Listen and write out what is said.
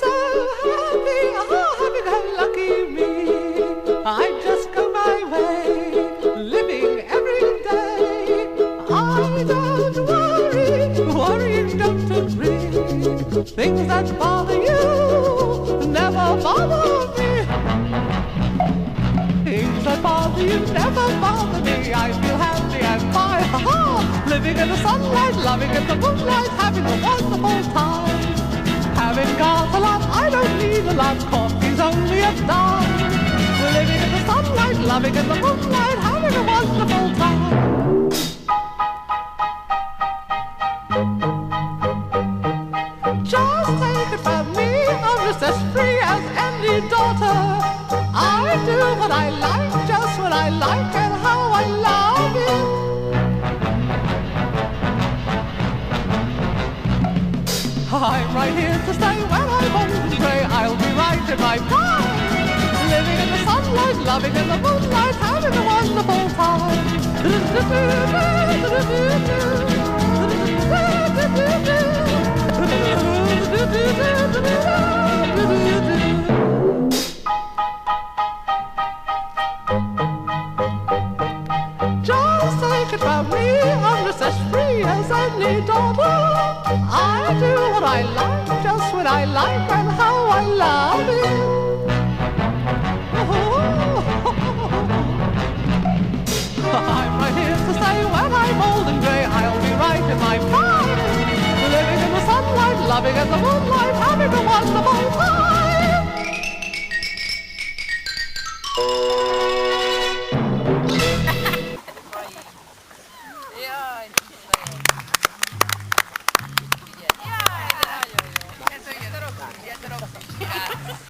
so happy, oh, happy-go-lucky me. I just go my way, living every day. I don't worry, worrying don't agree. Things that bother you never bother me. Things that bother you never bother me. I feel happy and fine, ha-ha. Living in the sunlight, loving in the moonlight, having a wonderful time. Having got a lot, I don't need a lot. Coffee's only a dime. Living in the sunlight, loving in the moonlight, having a wonderful time. Just take it from me, I'm just as free as any daughter. I do what I like, just what I like, and how I love it. I'm right here to stay. When I'm old and grey, I'll be right in my prime. Living in the sunlight, loving in the moonlight, having a wonderful time. Just take it from me, I'm just as free as any daughter. I do what I like, just what I like, and how I love it. I'm right here to stay. When I'm old and grey, I'll be right in my prime. Living in the sunlight, loving in the moonlight, having a wonderful time.